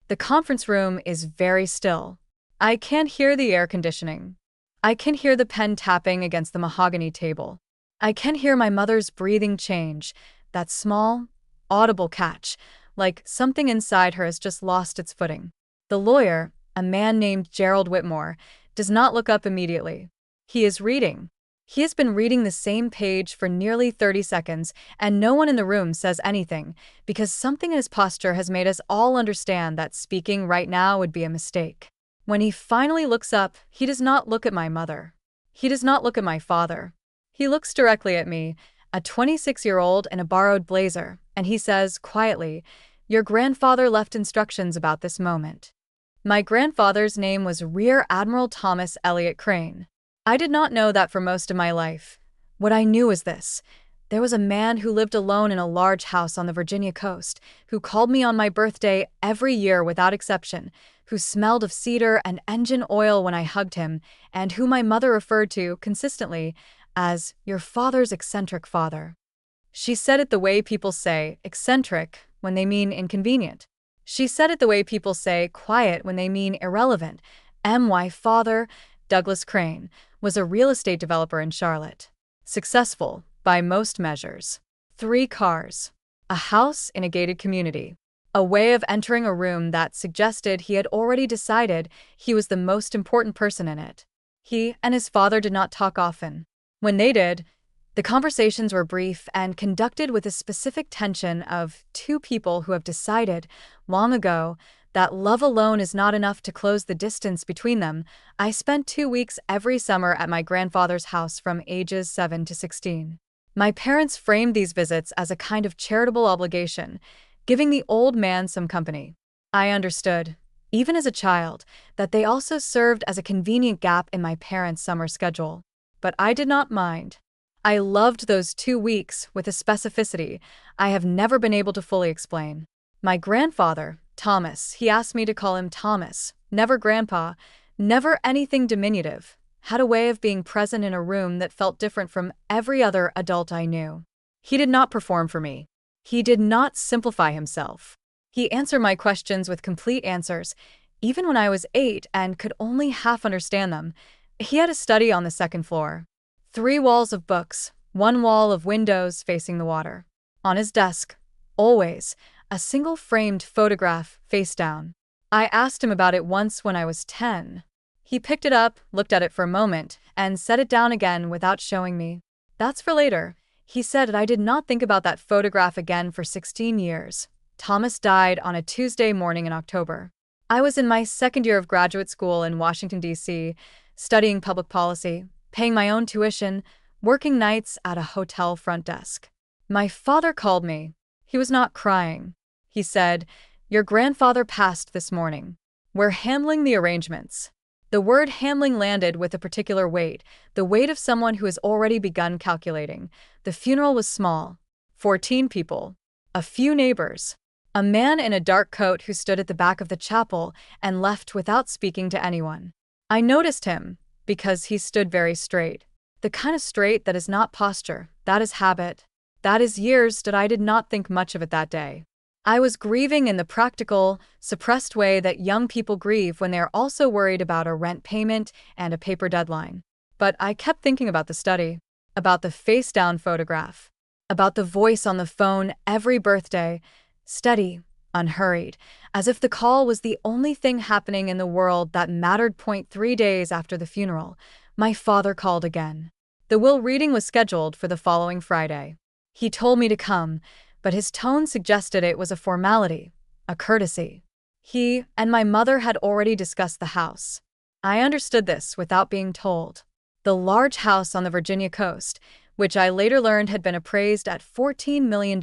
The conference room is very still. I can't hear the air conditioning. I can hear the pen tapping against the mahogany table. I can hear my mother's breathing change, that small, audible catch, like something inside her has just lost its footing. The lawyer, a man named Gerald Whitmore, does not look up immediately. He is reading. He has been reading the same page for nearly 30 seconds, and no one in the room says anything, because something in his posture has made us all understand that speaking right now would be a mistake. When he finally looks up, he does not look at my mother. He does not look at my father. He looks directly at me, a 26-year-old in a borrowed blazer, and he says, quietly, "Your grandfather left instructions about this moment." My grandfather's name was Rear Admiral Thomas Elliott Crane. I did not know that for most of my life. What I knew was this. There was a man who lived alone in a large house on the Virginia coast, who called me on my birthday every year without exception, who smelled of cedar and engine oil when I hugged him, and who my mother referred to, consistently, as your father's eccentric father. She said it the way people say eccentric when they mean inconvenient. She said it the way people say quiet when they mean irrelevant. My father, Douglas Crane, was a real estate developer in Charlotte. Successful, by most measures. 3 cars. A house in a gated community. A way of entering a room that suggested he had already decided he was the most important person in it. He and his father did not talk often. When they did, the conversations were brief and conducted with a specific tension of 2 people who have decided, long ago, that love alone is not enough to close the distance between them. I spent 2 weeks every summer at my grandfather's house from ages 7 to 16. My parents framed these visits as a kind of charitable obligation, giving the old man some company. I understood, even as a child, that they also served as a convenient gap in my parents' summer schedule. But I did not mind. I loved those 2 weeks with a specificity I have never been able to fully explain. My grandfather, Thomas, he asked me to call him Thomas, never Grandpa, never anything diminutive, had a way of being present in a room that felt different from every other adult I knew. He did not perform for me. He did not simplify himself. He answered my questions with complete answers, even when I was 8 and could only half understand them. He had a study on the 2nd floor. 3 walls of books, 1 wall of windows facing the water. On his desk, always, a single framed photograph, face down. I asked him about it once when I was 10. He picked it up, looked at it for a moment, and set it down again without showing me. "That's for later," he said, and I did not think about that photograph again for 16 years. Thomas died on a Tuesday morning in October. I was in my 2nd year of graduate school in Washington, D.C., studying public policy, paying my own tuition, working nights at a hotel front desk. My father called me. He was not crying. He said, "Your grandfather passed this morning. We're handling the arrangements." The word handling landed with a particular weight, the weight of someone who has already begun calculating. The funeral was small. 14 people. A few neighbors. A man in a dark coat who stood at the back of the chapel and left without speaking to anyone. I noticed him because he stood very straight. The kind of straight that is not posture, that is habit. That is years that I did not think much of it that day. I was grieving in the practical, suppressed way that young people grieve when they are also worried about a rent payment and a paper deadline. But I kept thinking about the study, about the face-down photograph, about the voice on the phone every birthday, steady, unhurried, as if the call was the only thing happening in the world that mattered. 3 days after the funeral, my father called again. The will reading was scheduled for the following Friday. He told me to come, but his tone suggested it was a formality, a courtesy. He and my mother had already discussed the house. I understood this without being told. The large house on the Virginia coast, which I later learned had been appraised at $14 million,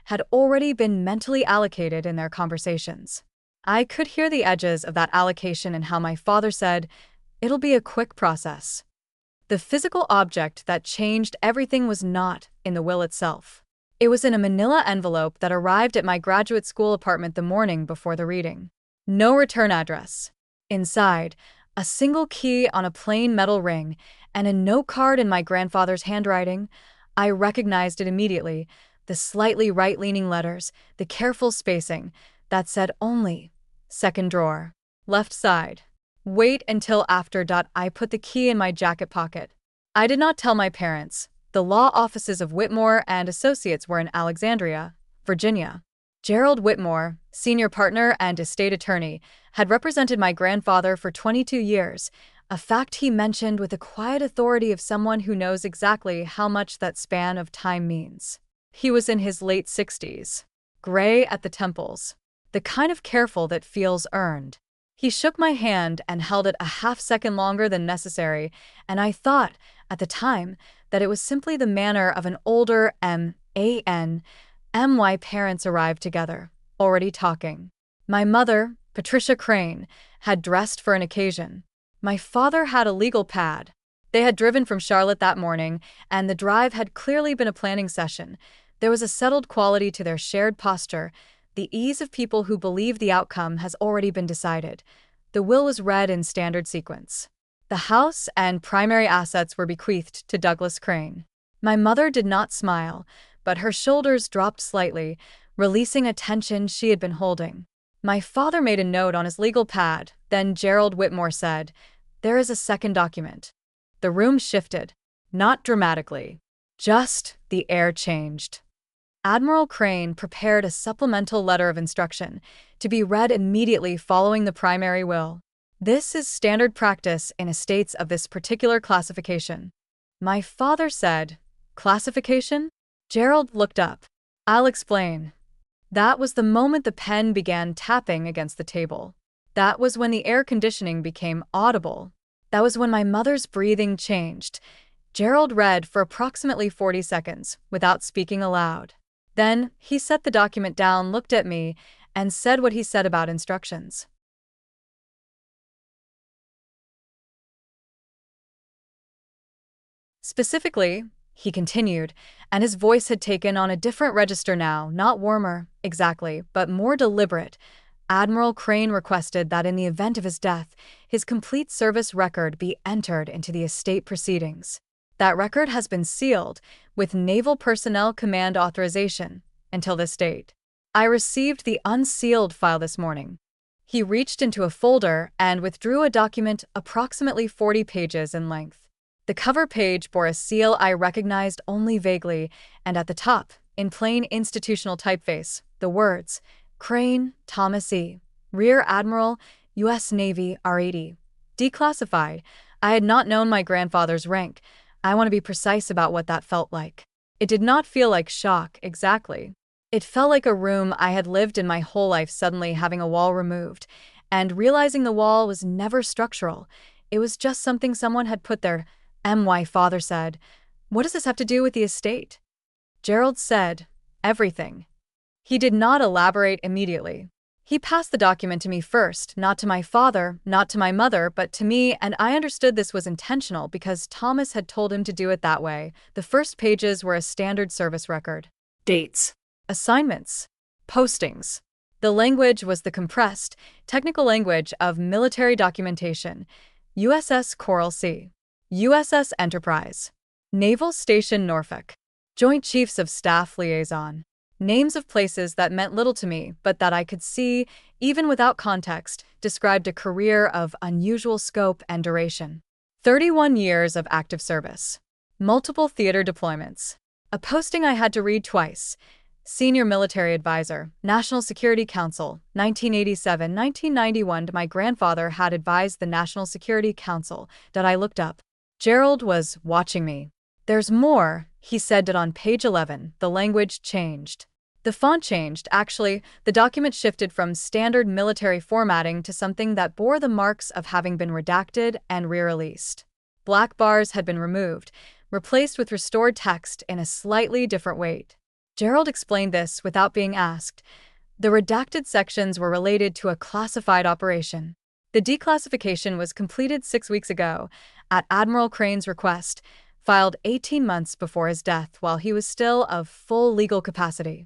had already been mentally allocated in their conversations. I could hear the edges of that allocation in how my father said, "It'll be a quick process." The physical object that changed everything was not in the will itself. It was in a manila envelope that arrived at my graduate school apartment the morning before the reading. No return address. Inside, a single key on a plain metal ring, and a note card in my grandfather's handwriting. I recognized it immediately, the slightly right-leaning letters, the careful spacing, that said only, Second drawer. Left side. Wait until after. I put the key in my jacket pocket. I did not tell my parents. The law offices of Whitmore and Associates were in Alexandria, Virginia. Gerald Whitmore, senior partner and estate attorney, had represented my grandfather for 22 years, a fact he mentioned with the quiet authority of someone who knows exactly how much that span of time means. He was in his late 60s, gray at the temples, the kind of careful that feels earned. He shook my hand and held it a half-second longer than necessary, and I thought, at the time, that it was simply the manner of an older M.A.N.M.Y. parents arrived together, already talking. My mother, Patricia Crane, had dressed for an occasion. My father had a legal pad. They had driven from Charlotte that morning, and the drive had clearly been a planning session. There was a settled quality to their shared posture, the ease of people who believe the outcome has already been decided. The will was read in standard sequence. The house and primary assets were bequeathed to Douglas Crane. My mother did not smile, but her shoulders dropped slightly, releasing a tension she had been holding. My father made a note on his legal pad, then Gerald Whitmore said, "There is a second document." The room shifted. Not dramatically. Just the air changed. Admiral Crane prepared a supplemental letter of instruction to be read immediately following the primary will. This is standard practice in estates of this particular classification. My father said, "Classification?" Gerald looked up. "I'll explain." That was the moment the pen began tapping against the table. That was when the air conditioning became audible. That was when my mother's breathing changed. Gerald read for approximately 40 seconds, without speaking aloud. Then, he set the document down, looked at me, and said what he said about instructions. Specifically, he continued, and his voice had taken on a different register now, not warmer, exactly, but more deliberate. Admiral Crane requested that in the event of his death, his complete service record be entered into the estate proceedings. That record has been sealed, with Naval Personnel Command authorization, until this date. I received the unsealed file this morning. He reached into a folder and withdrew a document approximately 40 pages in length. The cover page bore a seal I recognized only vaguely, and at the top, in plain institutional typeface, the words, "Crane, Thomas E. Rear Admiral, U.S. Navy, R80. Declassified." I had not known my grandfather's rank. I want to be precise about what that felt like. It did not feel like shock, exactly. It felt like a room I had lived in my whole life suddenly having a wall removed, and realizing the wall was never structural. It was just something someone had put there. My father said, "What does this have to do with the estate?" Gerald said, "Everything." He did not elaborate immediately. He passed the document to me first, not to my father, not to my mother, but to me, and I understood this was intentional because Thomas had told him to do it that way. The first pages were a standard service record. Dates. Assignments. Postings. The language was the compressed, technical language of military documentation. USS Coral Sea. USS Enterprise. Naval Station Norfolk. Joint Chiefs of Staff Liaison. Names of places that meant little to me, but that I could see, even without context, described a career of unusual scope and duration. 31 years of active service. Multiple theater deployments. A posting I had to read twice. Senior Military Advisor, National Security Council, 1987-1991. My grandfather had advised the National Security Council that I looked up. Gerald was watching me. "There's more," he said. That on page 11, the language changed. The font changed, actually. The document shifted from standard military formatting to something that bore the marks of having been redacted and re-released. Black bars had been removed, replaced with restored text in a slightly different weight. Gerald explained this without being asked. The redacted sections were related to a classified operation. The declassification was completed 6 weeks ago, at Admiral Crane's request, filed 18 months before his death while he was still of full legal capacity.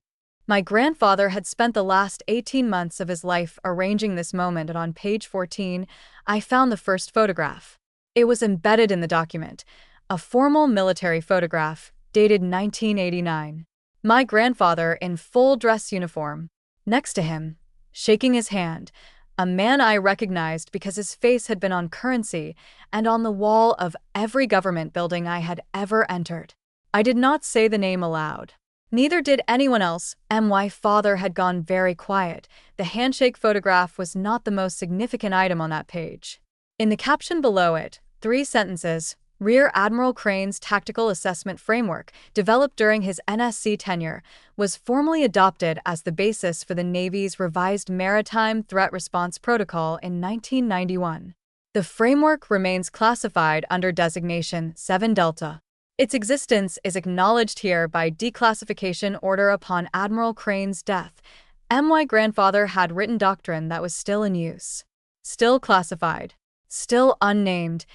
My grandfather had spent the last 18 months of his life arranging this moment, and on page 14, I found the first photograph. It was embedded in the document, a formal military photograph, dated 1989. My grandfather in full dress uniform. Next to him, shaking his hand, A man I recognized because his face had been on currency and on the wall of every government building I had ever entered. I did not say the name aloud. Neither did anyone else. My father had gone very quiet. The handshake photograph was not the most significant item on that page. In the caption below it, 3 sentences: Rear Admiral Crane's Tactical Assessment Framework, developed during his NSC tenure, was formally adopted as the basis for the Navy's revised Maritime Threat Response Protocol in 1991. The framework remains classified under designation 7 Delta. Its existence is acknowledged here by declassification order upon Admiral Crane's death. My grandfather had written doctrine that was still in use. Still classified. Still unnamed.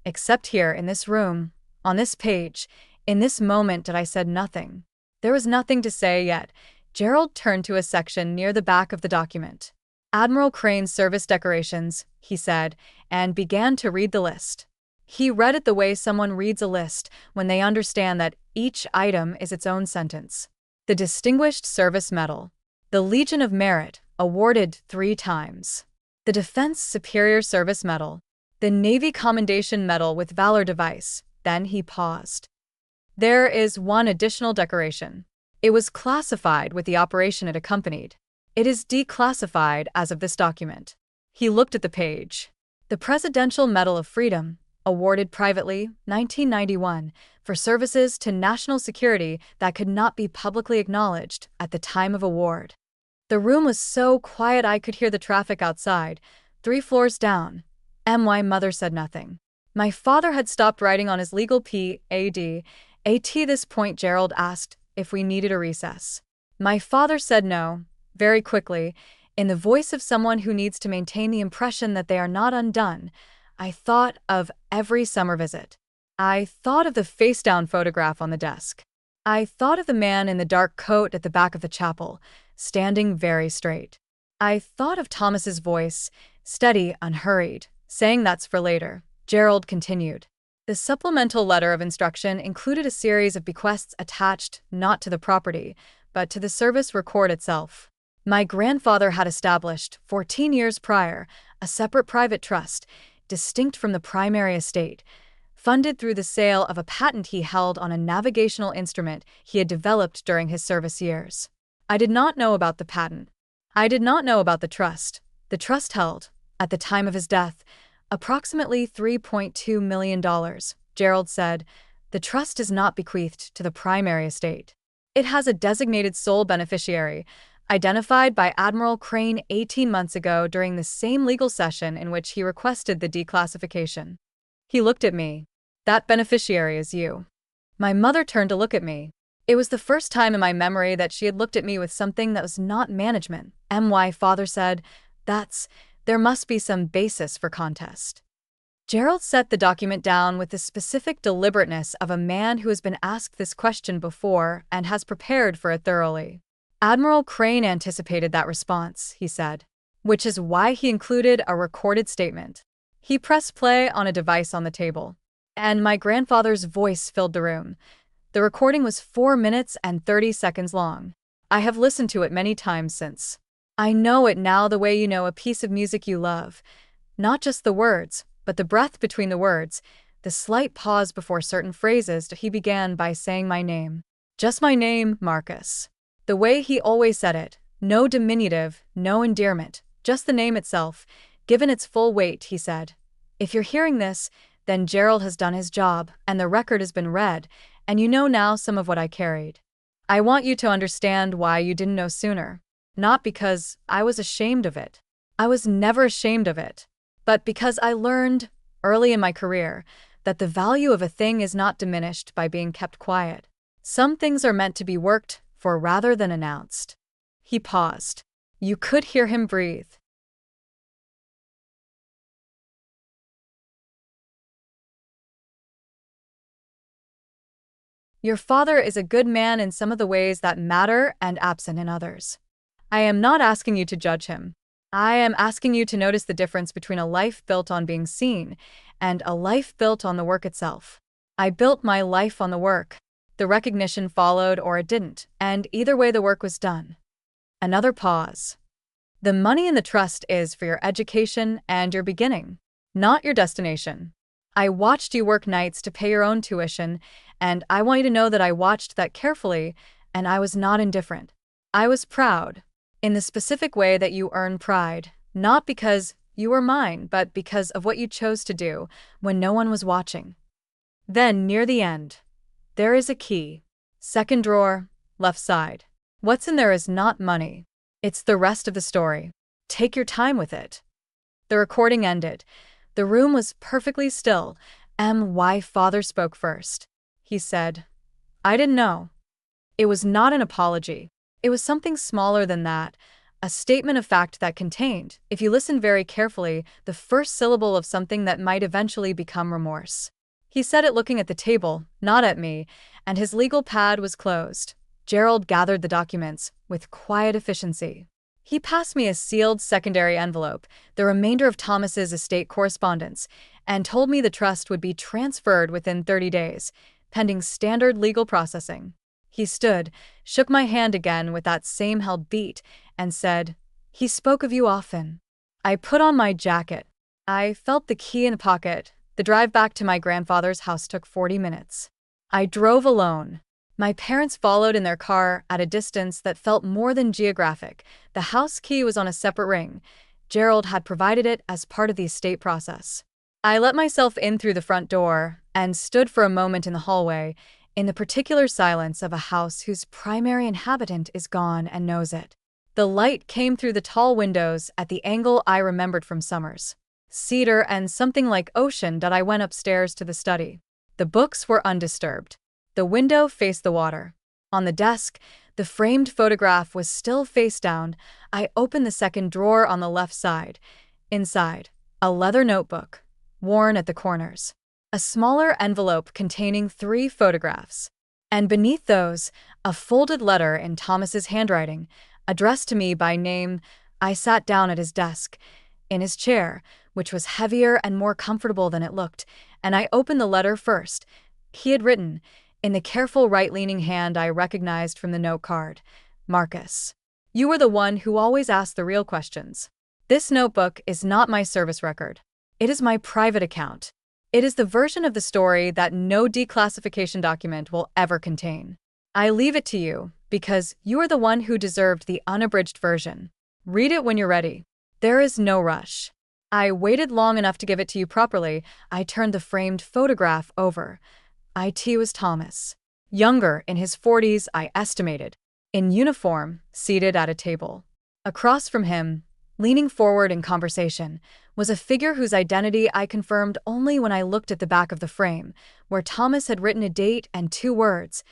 Except here in this room, on this page, in this moment that I said nothing. There was nothing to say yet. Gerald turned to a section near the back of the document. Admiral Crane's service decorations, he said, and began to read the list. He read it the way someone reads a list when they understand that each item is its own sentence. The Distinguished Service Medal. The Legion of Merit, awarded 3 times. The Defense Superior Service Medal. The Navy Commendation Medal with Valor Device. Then he paused. There is one additional decoration. It was classified with the operation it accompanied. It is declassified as of this document. He looked at the page. The Presidential Medal of Freedom, awarded privately, 1991, for services to national security that could not be publicly acknowledged at the time of award. The room was so quiet I could hear the traffic outside, 3 floors down. My mother said nothing. My father had stopped writing on his legal pad. At this point Gerald asked if we needed a recess. My father said no, very quickly, in the voice of someone who needs to maintain the impression that they are not undone. I thought of every summer visit. I thought of the face-down photograph on the desk. I thought of the man in the dark coat at the back of the chapel, standing very straight. I thought of Thomas's voice, steady, unhurried, saying that's for later. Gerald continued. The supplemental letter of instruction included a series of bequests attached not to the property, but to the service record itself. My grandfather had established, 14 years prior, a separate private trust, distinct from the primary estate, funded through the sale of a patent he held on a navigational instrument he had developed during his service years. I did not know about the patent. I did not know about the trust. The trust held, at the time of his death, approximately $3.2 million, Gerald said. The trust is not bequeathed to the primary estate. It has a designated sole beneficiary, identified by Admiral Crane 18 months ago during the same legal session in which he requested the declassification. He looked at me. That beneficiary is you. My mother turned to look at me. It was the first time in my memory that she had looked at me with something that was not management. My father said, there must be some basis for contest. Gerald set the document down with the specific deliberateness of a man who has been asked this question before and has prepared for it thoroughly. Admiral Crane anticipated that response, he said, which is why he included a recorded statement. He pressed play on a device on the table, and my grandfather's voice filled the room. The recording was 4 minutes and 30 seconds long. I have listened to it many times since. I know it now the way you know a piece of music you love. Not just the words, but the breath between the words, the slight pause before certain phrases. He began by saying my name. Just my name, Marcus. The way he always said it, no diminutive, no endearment, just the name itself, given its full weight, he said. If you're hearing this, then Gerald has done his job, and the record has been read, and you know now some of what I carried. I want you to understand why you didn't know sooner. Not because I was ashamed of it. I was never ashamed of it. But because I learned, early in my career, that the value of a thing is not diminished by being kept quiet. Some things are meant to be worked for rather than announced. He paused. You could hear him breathe. Your father is a good man in some of the ways that matter and absent in others. I am not asking you to judge him. I am asking you to notice the difference between a life built on being seen and a life built on the work itself. I built my life on the work. The recognition followed or it didn't, and either way the work was done. Another pause. The money in the trust is for your education and your beginning, not your destination. I watched you work nights to pay your own tuition, and I want you to know that I watched that carefully, and I was not indifferent. I was proud, in the specific way that you earn pride, not because you were mine, but because of what you chose to do when no one was watching. Then, near the end, there is a key. Second drawer, left side. What's in there is not money. It's the rest of the story. Take your time with it. The recording ended. The room was perfectly still. My father spoke first. He said, "I didn't know." It was not an apology. It was something smaller than that, a statement of fact that contained, if you listen very carefully, the first syllable of something that might eventually become remorse. He said it looking at the table, not at me, and his legal pad was closed. Gerald gathered the documents with quiet efficiency. He passed me a sealed secondary envelope, the remainder of Thomas's estate correspondence, and told me the trust would be transferred within 30 days, pending standard legal processing. He stood, shook my hand again with that same held beat, and said, "He spoke of you often." I put on my jacket. I felt the key in the pocket. The drive back to my grandfather's house took 40 minutes. I drove alone. My parents followed in their car at a distance that felt more than geographic. The house key was on a separate ring. Gerald had provided it as part of the estate process. I let myself in through the front door and stood for a moment in the hallway, in the particular silence of a house whose primary inhabitant is gone and knows it. The light came through the tall windows at the angle I remembered from summers. Cedar and something like ocean. I went upstairs to the study. The books were undisturbed. The window faced the water. On the desk, the framed photograph was still face down. I opened the second drawer on the left side. Inside, a leather notebook, worn at the corners. A smaller envelope containing 3 photographs. And beneath those, a folded letter in Thomas's handwriting, addressed to me by name. I sat down at his desk, in his chair, which was heavier and more comfortable than it looked, and I opened the letter first. He had written, in the careful right-leaning hand I recognized from the note card, "Marcus, you were the one who always asked the real questions. This notebook is not my service record. It is my private account. It is the version of the story that no declassification document will ever contain. I leave it to you, because you are the one who deserved the unabridged version. Read it when you're ready. There is no rush." I waited long enough to give it to you properly. I turned the framed photograph over. It was Thomas. Younger, in his 40s, I estimated. In uniform, seated at a table. Across from him, leaning forward in conversation, was a figure whose identity I confirmed only when I looked at the back of the frame, where Thomas had written a date and 2 words.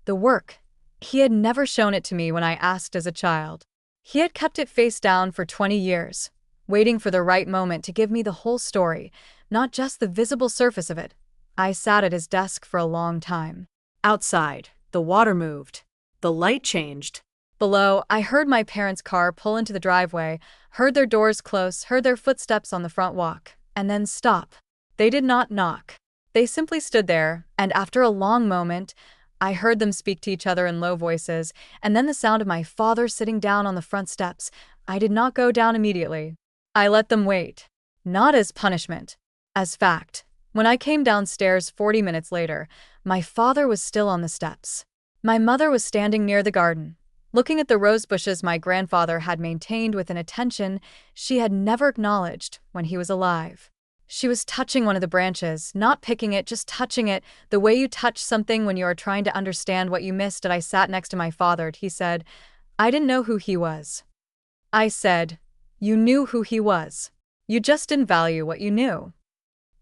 The work. He had never shown it to me when I asked as a child. He had kept it face down for 20 years, waiting for the right moment to give me the whole story, not just the visible surface of it. I sat at his desk for a long time. Outside, the water moved. The light changed. Below, I heard my parents' car pull into the driveway, heard their doors close, heard their footsteps on the front walk, and then stop. They did not knock. They simply stood there, and after a long moment, I heard them speak to each other in low voices, and then the sound of my father sitting down on the front steps. I did not go down immediately. I let them wait. Not as punishment. As fact. When I came downstairs 40 minutes later, my father was still on the steps. My mother was standing near the garden, looking at the rose bushes my grandfather had maintained with an attention she had never acknowledged when he was alive. She was touching one of the branches, not picking it, just touching it, the way you touch something when you are trying to understand what you missed. And I sat next to my father. He said, "I didn't know who he was." I said, "You knew who he was. You just didn't value what you knew."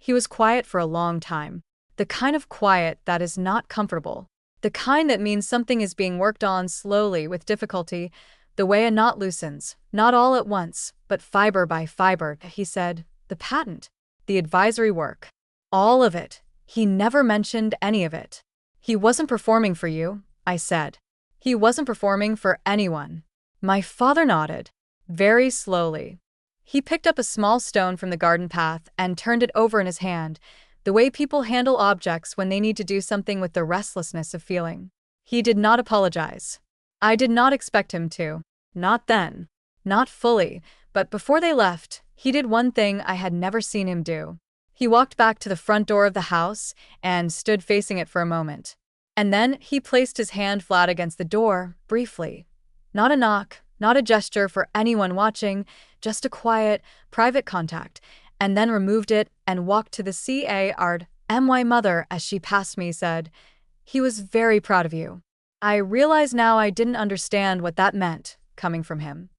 He was quiet for a long time. The kind of quiet that is not comfortable. The kind that means something is being worked on slowly with difficulty, the way a knot loosens, not all at once, but fiber by fiber. He said, "The patent, the advisory work, all of it." He never mentioned any of it. "He wasn't performing for you," I said. "He wasn't performing for anyone." My father nodded, very slowly. He picked up a small stone from the garden path and turned it over in his hand, the way people handle objects when they need to do something with the restlessness of feeling. He did not apologize. I did not expect him to. Not then. Not fully, but before they left, he did one thing I had never seen him do. He walked back to the front door of the house and stood facing it for a moment. And then he placed his hand flat against the door, briefly. Not a knock, not a gesture for anyone watching, just a quiet, private contact, and then removed it and walked to the CARD. My mother, as she passed me, said, "He was very proud of you." I realize now I didn't understand what that meant, coming from him.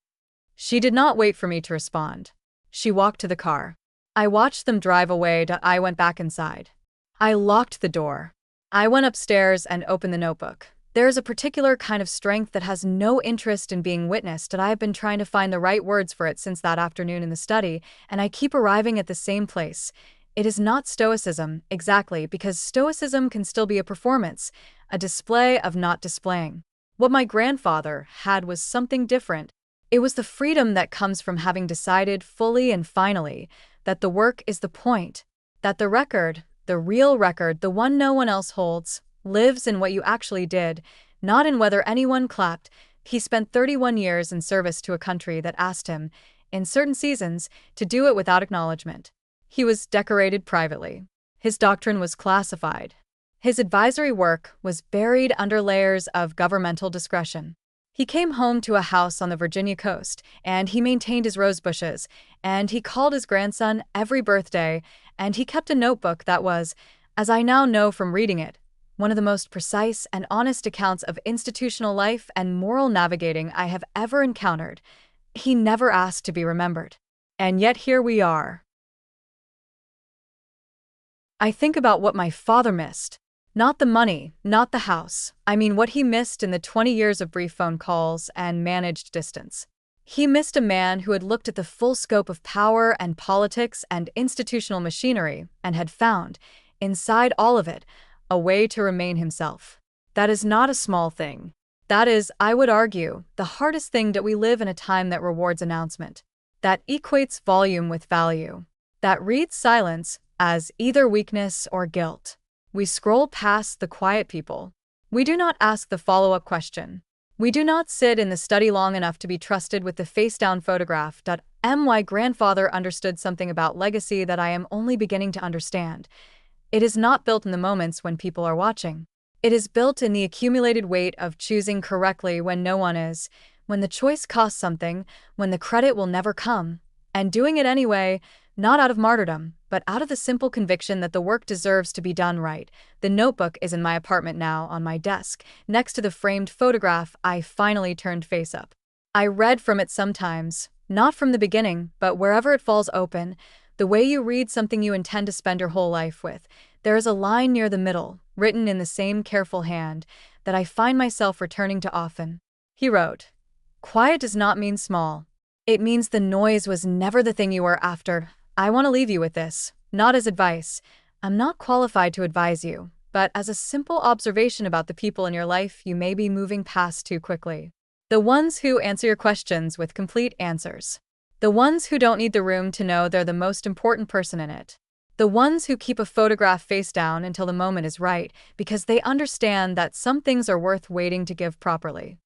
She did not wait for me to respond. She walked to the car. I watched them drive away. I went back inside. I locked the door. I went upstairs and opened the notebook. There is a particular kind of strength that has no interest in being witnessed, and I have been trying to find the right words for it since that afternoon in the study, and I keep arriving at the same place. It is not stoicism, exactly, because stoicism can still be a performance, a display of not displaying. What my grandfather had was something different. It was the freedom that comes from having decided fully and finally that the work is the point, that the record, the real record, the one no one else holds, lives in what you actually did, not in whether anyone clapped. He spent 31 years in service to a country that asked him, in certain seasons, to do it without acknowledgement. He was decorated privately. His doctrine was classified. His advisory work was buried under layers of governmental discretion. He came home to a house on the Virginia coast, and he maintained his rose bushes, and he called his grandson every birthday, and he kept a notebook that was, as I now know from reading it, one of the most precise and honest accounts of institutional life and moral navigating I have ever encountered. He never asked to be remembered. And yet here we are. I think about what my father missed. Not the money, not the house. I mean what he missed in the 20 years of brief phone calls and managed distance. He missed a man who had looked at the full scope of power and politics and institutional machinery and had found, inside all of it, a way to remain himself. That is not a small thing. That is, I would argue, the hardest thing that we live in a time that rewards announcement, that equates volume with value, that reads silence as either weakness or guilt. We scroll past the quiet people. We do not ask the follow-up question. We do not sit in the study long enough to be trusted with the face-down photograph. My grandfather understood something about legacy that I am only beginning to understand. It is not built in the moments when people are watching. It is built in the accumulated weight of choosing correctly when no one is, when the choice costs something, when the credit will never come, and doing it anyway, not out of martyrdom, but out of the simple conviction that the work deserves to be done right. The notebook is in my apartment now, on my desk, next to the framed photograph. I finally turned face up. I read from it sometimes, not from the beginning, but wherever it falls open, the way you read something you intend to spend your whole life with. There is a line near the middle, written in the same careful hand, that I find myself returning to often. He wrote, "Quiet does not mean small. It means the noise was never the thing you were after." I want to leave you with this, not as advice. I'm not qualified to advise you, but as a simple observation about the people in your life you may be moving past too quickly. The ones who answer your questions with complete answers. The ones who don't need the room to know they're the most important person in it. The ones who keep a photograph face down until the moment is right, because they understand that some things are worth waiting to give properly.